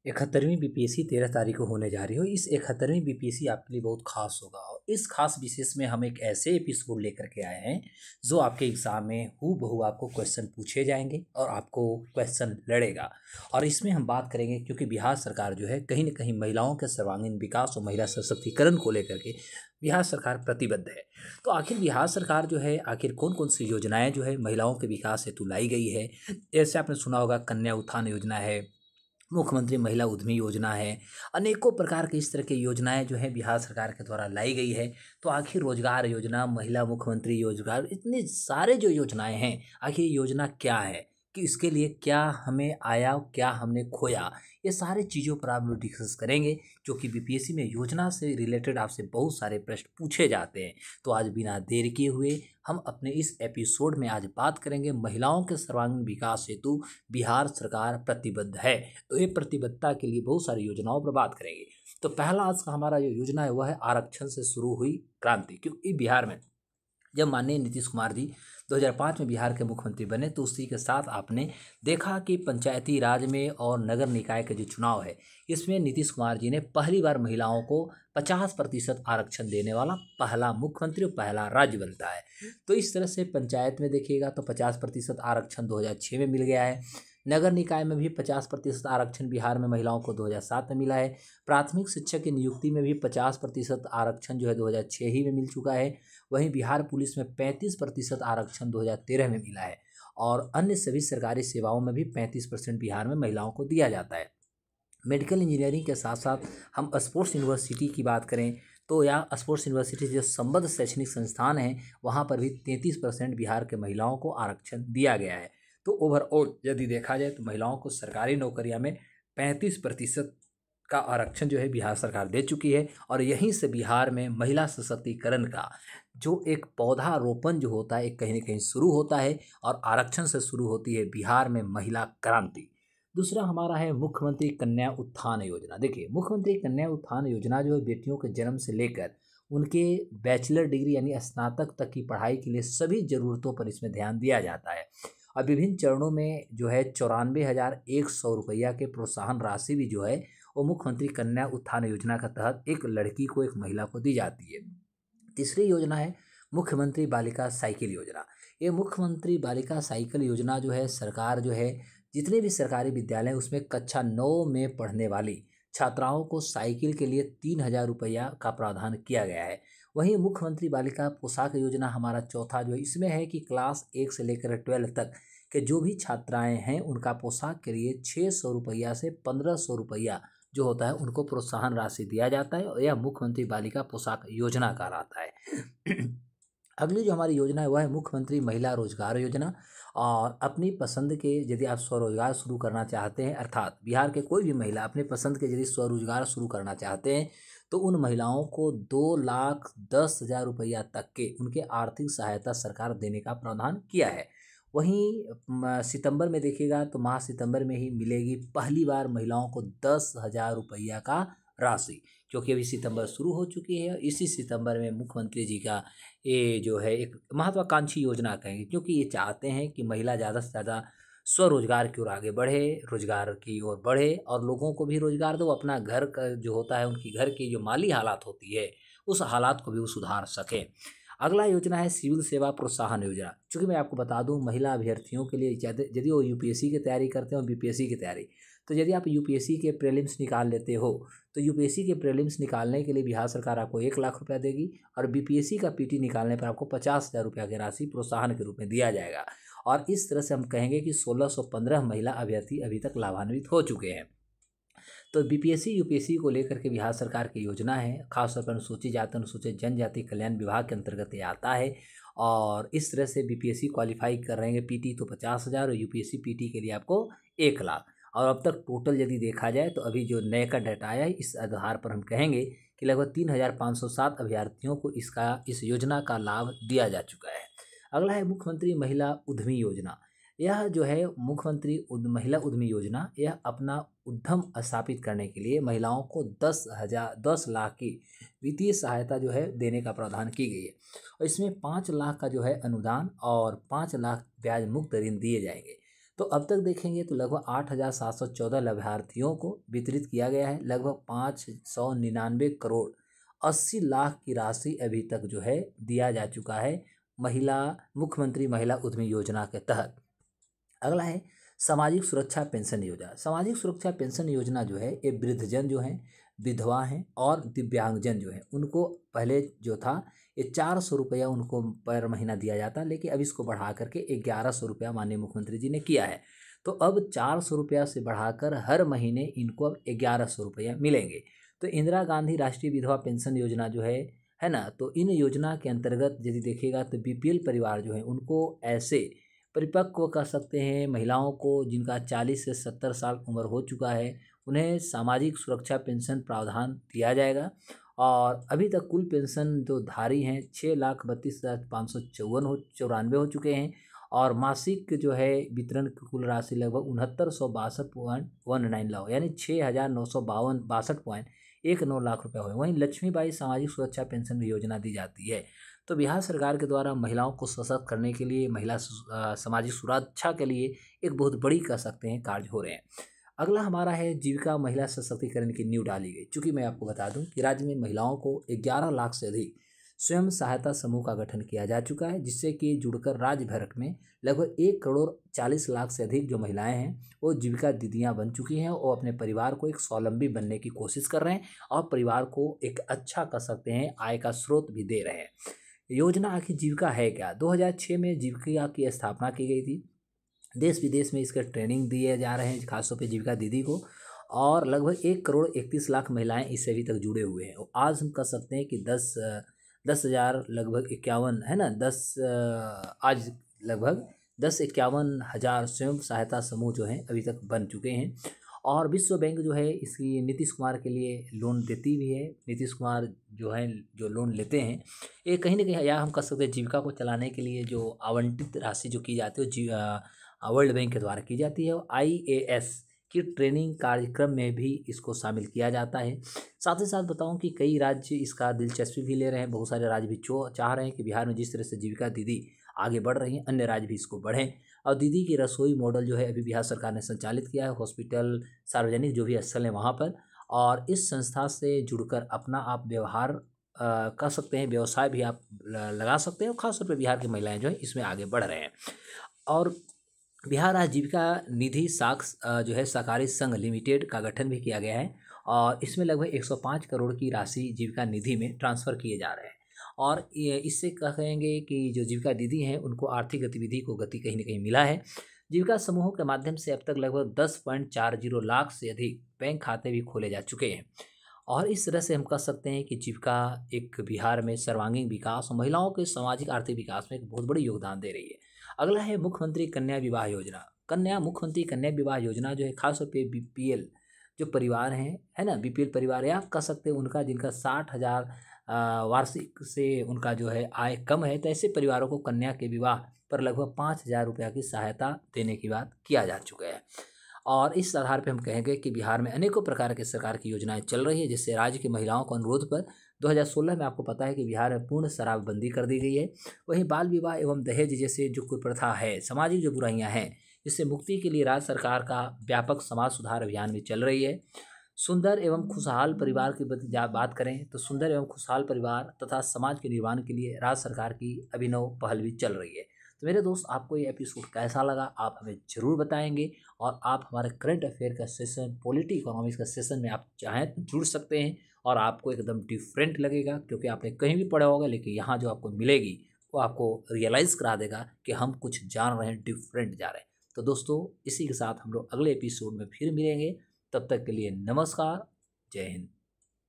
71वीं BPSC 13 तारीख को होने जा रही हो। इस 71वीं बीपीएससी आपके लिए बहुत खास होगा और इस खास विशेष में हम एक ऐसे एपिसोड लेकर के आए हैं जो आपके एग्ज़ाम में हूबहू आपको क्वेश्चन पूछे जाएंगे और आपको क्वेश्चन लड़ेगा। और इसमें हम बात करेंगे क्योंकि बिहार सरकार जो है कहीं ना कहीं महिलाओं के सर्वांगीण विकास और महिला सशक्तिकरण को लेकर के बिहार सरकार प्रतिबद्ध है। तो आखिर बिहार सरकार जो है आखिर कौन कौन सी योजनाएं जो है महिलाओं के विकास हेतु लाई गई है। जैसे आपने सुना होगा कन्या उत्थान योजना है, मुख्यमंत्री महिला उद्यमी योजना है, अनेकों प्रकार की इस तरह की योजनाएं जो है बिहार सरकार के द्वारा लाई गई है। तो आखिर रोजगार योजना, महिला मुख्यमंत्री रोजगार, इतने सारे जो योजनाएं हैं, आखिर ये योजना क्या है कि इसके लिए क्या हमें आया, क्या हमने खोया, ये सारे चीज़ों पर आप लोग डिस्कस करेंगे जो कि बीपीएससी में योजना से रिलेटेड आपसे बहुत सारे प्रश्न पूछे जाते हैं। तो आज बिना देर किए हुए हम अपने इस एपिसोड में आज बात करेंगे महिलाओं के सर्वांगीण विकास हेतु बिहार सरकार प्रतिबद्ध है। तो ये प्रतिबद्धता के लिए बहुत सारी योजनाओं पर बात करेंगे। तो पहला आज का हमारा जो योजना है वह है आरक्षण से शुरू हुई क्रांति। क्योंकि बिहार में जब माननीय नीतीश कुमार जी 2005 में बिहार के मुख्यमंत्री बने तो उसी के साथ आपने देखा कि पंचायती राज में और नगर निकाय के जो चुनाव है इसमें नीतीश कुमार जी ने पहली बार महिलाओं को 50% आरक्षण देने वाला पहला मुख्यमंत्री और पहला राज्य बनता है। तो इस तरह से पंचायत में देखिएगा तो 50% आरक्षण 2006 में मिल गया है। नगर निकाय में भी 50% आरक्षण बिहार में महिलाओं को 2007 में मिला है। प्राथमिक शिक्षक की नियुक्ति में भी 50% आरक्षण जो है 2006 ही में मिल चुका है। वहीं बिहार पुलिस में 35% आरक्षण 2013 में मिला है और अन्य सभी सरकारी सेवाओं में भी 35% बिहार में महिलाओं को दिया जाता है। मेडिकल इंजीनियरिंग के साथ साथ हम स्पोर्ट्स यूनिवर्सिटी की बात करें तो यहाँ स्पोर्ट्स यूनिवर्सिटी जो संबद्ध शैक्षणिक संस्थान हैं वहाँ पर भी 33% बिहार के महिलाओं को आरक्षण दिया गया है। तो ओवरऑल यदि देखा जाए तो महिलाओं को सरकारी नौकरियां में 35% का आरक्षण जो है बिहार सरकार दे चुकी है। और यहीं से बिहार में महिला सशक्तिकरण का जो एक पौधारोपण जो होता है एक कहीं ना कहीं शुरू होता है और आरक्षण से शुरू होती है बिहार में महिला क्रांति। दूसरा हमारा है मुख्यमंत्री कन्या उत्थान योजना। देखिए मुख्यमंत्री कन्या उत्थान योजना जो है बेटियों के जन्म से लेकर उनके बैचलर डिग्री यानी स्नातक तक की पढ़ाई के लिए सभी ज़रूरतों पर इसमें ध्यान दिया जाता है। और विभिन्न चरणों में जो है 94,100 रुपया के प्रोत्साहन राशि भी जो है वो मुख्यमंत्री कन्या उत्थान योजना के तहत एक लड़की को, एक महिला को दी जाती है। तीसरी योजना है मुख्यमंत्री बालिका साइकिल योजना। ये मुख्यमंत्री बालिका साइकिल योजना जो है सरकार जो है जितने भी सरकारी विद्यालय उसमें कक्षा 9 में पढ़ने वाली छात्राओं को साइकिल के लिए 3,000 रुपया का प्रावधान किया गया है। वहीं मुख्यमंत्री बालिका पोशाक योजना हमारा चौथा जो इसमें है कि क्लास 1 से लेकर 12 तक के जो भी छात्राएं हैं उनका पोशाक के लिए 600 रुपया से 1,500 रुपया जो होता है उनको प्रोत्साहन राशि दिया जाता है और यह मुख्यमंत्री बालिका पोशाक योजना कहलाता है। अगली जो हमारी योजना है वह है मुख्यमंत्री महिला रोजगार योजना। और अपनी पसंद के यदि आप स्वरोजगार शुरू करना चाहते हैं अर्थात बिहार के कोई भी महिला अपने पसंद के यदि स्वरोजगार शुरू करना चाहते हैं तो उन महिलाओं को 2,10,000 रुपया तक के उनके आर्थिक सहायता सरकार देने का प्रावधान किया है। वहीं सितंबर में देखिएगा तो माह सितंबर में ही मिलेगी पहली बार महिलाओं को 10,000 रुपया का राशि, जो कि अभी सितंबर शुरू हो चुकी है। इसी सितंबर में मुख्यमंत्री जी का ये जो है एक महत्वाकांक्षी योजना कहेंगे क्योंकि ये चाहते हैं कि महिला ज़्यादा से ज़्यादा स्वरोजगार की ओर आगे बढ़े, रोजगार की ओर बढ़े और लोगों को भी रोजगार दो, अपना घर का जो होता है उनकी घर की जो माली हालात होती है उस हालात को भी वो सुधार सकें। अगला योजना है सिविल सेवा प्रोत्साहन योजना। चूँकि मैं आपको बता दूं महिला अभ्यर्थियों के लिए यदि वो यूपीएससी की तैयारी करते हो बीपीएससी की तैयारी, तो यदि आप यूपीएससी के प्रीलिम्स निकाल लेते हो तो यूपीएससी के प्रीलिम्स निकालने के लिए बिहार सरकार आपको 1,00,000 रुपया देगी और बीपीएससी का पीटी निकालने पर आपको 50,000 रुपया की राशि प्रोत्साहन के रूप में दिया जाएगा। और इस तरह से हम कहेंगे कि 1,615 महिला अभ्यर्थी अभी तक लाभान्वित हो चुके हैं। तो बीपीएससी यूपीएससी को लेकर के बिहार सरकार की योजना है, खासतौर पर अनुसूचित जाति अनुसूचित जनजाति कल्याण विभाग के अंतर्गत ये आता है। और इस तरह से बीपीएससी क्वालिफाई कर रहे हैं पीटी तो 50,000 और यूपीएससी पीटी के लिए आपको 1,00,000। और अब तक टोटल यदि देखा जाए तो अभी जो नए का डाटा आया है इस आधार पर हम कहेंगे कि लगभग 3,507 अभ्यर्थियों को इस योजना का लाभ दिया जा चुका है। अगला है मुख्यमंत्री महिला उद्यमी योजना। यह जो है महिला उद्यमी योजना यह अपना उद्यम स्थापित करने के लिए महिलाओं को 10 लाख की वित्तीय सहायता जो है देने का प्रावधान की गई है। और इसमें 5 लाख का जो है अनुदान और 5 लाख ब्याज मुक्त ऋण दिए जाएंगे। तो अब तक देखेंगे तो लगभग 8,714 लाभार्थियों को वितरित किया गया है। लगभग 599 करोड़ 80 लाख की राशि अभी तक जो है दिया जा चुका है मुख्यमंत्री महिला उद्यमी योजना के तहत। अगला है सामाजिक सुरक्षा पेंशन योजना। सामाजिक सुरक्षा पेंशन योजना जो है ये वृद्धजन जो हैं, विधवा हैं और दिव्यांगजन जो हैं उनको पहले जो था ये 400 रुपया उनको पर महीना दिया जाता, लेकिन अब इसको बढ़ा करके 1100 रुपया माननीय मुख्यमंत्री जी ने किया है। तो अब 400 रुपया से बढ़ाकर हर महीने इनको अब 1100 रुपया मिलेंगे। तो इंदिरा गांधी राष्ट्रीय विधवा पेंशन योजना जो है ना, तो इन योजना के अंतर्गत यदि देखिएगा तो बीपीएल परिवार जो है उनको ऐसे परिपक्व कर सकते हैं महिलाओं को जिनका 40 से 70 साल उम्र हो चुका है, उन्हें सामाजिक सुरक्षा पेंशन प्रावधान दिया जाएगा। और अभी तक कुल पेंशन जो धारी हैं 6,32,554 हो चुके हैं और मासिक जो है वितरण की कुल राशि लगभग 6962.19 लाख यानी 6,952.62 लाख रुपये हुए। वहीं लक्ष्मीबाई सामाजिक सुरक्षा पेंशन योजना दी जाती है। तो बिहार सरकार के द्वारा महिलाओं को सशक्त करने के लिए, महिला सामाजिक सुरक्षा के लिए एक बहुत बड़ी कह सकते हैं कार्य हो रहे हैं। अगला हमारा है जीविका महिला सशक्तिकरण की नींव डाली गई। चूँकि मैं आपको बता दूं कि राज्य में महिलाओं को 11 लाख से अधिक स्वयं सहायता समूह का गठन किया जा चुका है, जिससे कि जुड़कर राज्य भर में लगभग 1,40,00,000 से अधिक जो महिलाएं हैं वो जीविका दीदियां बन चुकी हैं और अपने परिवार को एक स्वावलंबी बनने की कोशिश कर रहे हैं और परिवार को एक अच्छा कह सकते हैं आय का स्रोत भी दे रहे हैं। योजना आखिर जीविका है क्या? 2006 में जीविका की स्थापना की गई थी। देश विदेश में इसका ट्रेनिंग दिए जा रहे हैं खासतौर पे जीविका दीदी को और लगभग 1,31,00,000 महिलाएं इससे अभी तक जुड़े हुए हैं। और आज हम कह सकते हैं कि 10,000 लगभग 51 है ना, आज लगभग 10,51,000 स्वयं सहायता समूह जो हैं अभी तक बन चुके हैं। और विश्व बैंक जो है इसकी नीतीश कुमार के लिए लोन देती भी है। नीतीश कुमार जो है जो लोन लेते हैं ये कहीं ना कहीं या हम कह सकते हैं जीविका को चलाने के लिए जो आवंटित राशि जो की जाती है वर्ल्ड बैंक के द्वारा की जाती है। और IAS की ट्रेनिंग कार्यक्रम में भी इसको शामिल किया जाता है। साथ ही साथ बताऊं कि कई राज्य इसका दिलचस्पी भी ले रहे हैं। बहुत सारे राज्य भी चाह रहे हैं कि बिहार में जिस तरह से जीविका दीदी आगे बढ़ रही हैं अन्य राज्य भी इसको बढ़ें। और दीदी की रसोई मॉडल जो है अभी बिहार सरकार ने संचालित किया है हॉस्पिटल, सार्वजनिक जो भी स्थल है वहाँ पर। और इस संस्था से जुड़कर अपना आप व्यवहार कर सकते हैं, व्यवसाय भी आप लगा सकते हैं। और खासतौर पर बिहार की महिलाएं जो है इसमें आगे बढ़ रहे हैं। और बिहार आजीविका निधि साक्ष जो है सहकारी संघ लिमिटेड का गठन भी किया गया है और इसमें लगभग 105 करोड़ की राशि जीविका निधि में ट्रांसफ़र किए जा रहे हैं। और इससे कहेंगे कि जो जीविका दीदी हैं उनको आर्थिक गतिविधि को गति कहीं ना कहीं मिला है। जीविका समूहों के माध्यम से अब तक लगभग 10.40 लाख से अधिक बैंक खाते भी खोले जा चुके हैं। और इस तरह से हम कह सकते हैं कि जीविका एक बिहार में सर्वांगीण विकास और महिलाओं के सामाजिक आर्थिक विकास में एक बहुत बड़ी योगदान दे रही है। अगला है मुख्यमंत्री कन्या विवाह योजना। मुख्यमंत्री कन्या विवाह योजना जो है खासतौर पे BPL जो परिवार हैं है ना, BPL परिवार या कह सकते हैं उनका जिनका 60,000 वार्षिक से उनका जो है आय कम है, तो ऐसे परिवारों को कन्या के विवाह पर लगभग 5,000 रुपया की सहायता देने की बात किया जा चुका है। और इस आधार पर हम कहेंगे कि बिहार में अनेकों प्रकार के सरकार की योजनाएं चल रही है, जिससे राज्य की महिलाओं को अनुरोध पर 2016 में आपको पता है कि बिहार में पूर्ण शराबबंदी कर दी गई है। वहीं बाल विवाह एवं दहेज जैसे जो कुप्रथा है, सामाजिक जो बुराइयां हैं, इससे मुक्ति के लिए राज्य सरकार का व्यापक समाज सुधार अभियान भी चल रही है। सुंदर एवं खुशहाल परिवार की बात करें तो सुंदर एवं खुशहाल परिवार तथा समाज के निर्माण के लिए राज्य सरकार की अभिनव पहल भी चल रही है। तो मेरे दोस्त, आपको ये एपिसोड कैसा लगा आप हमें ज़रूर बताएंगे। और आप हमारे करंट अफेयर का सेशन, पॉलिटी इकोनॉमिक्स का सेशन में आप चाहें तो जुड़ सकते हैं और आपको एकदम डिफरेंट लगेगा, क्योंकि आपने कहीं भी पढ़ा होगा लेकिन यहाँ जो आपको मिलेगी वो आपको रियलाइज़ करा देगा कि हम कुछ जान रहे हैं, डिफरेंट जा रहे हैं। तो दोस्तों, इसी के साथ हम लोग अगले एपिसोड में फिर मिलेंगे। तब तक के लिए नमस्कार, जय हिंद।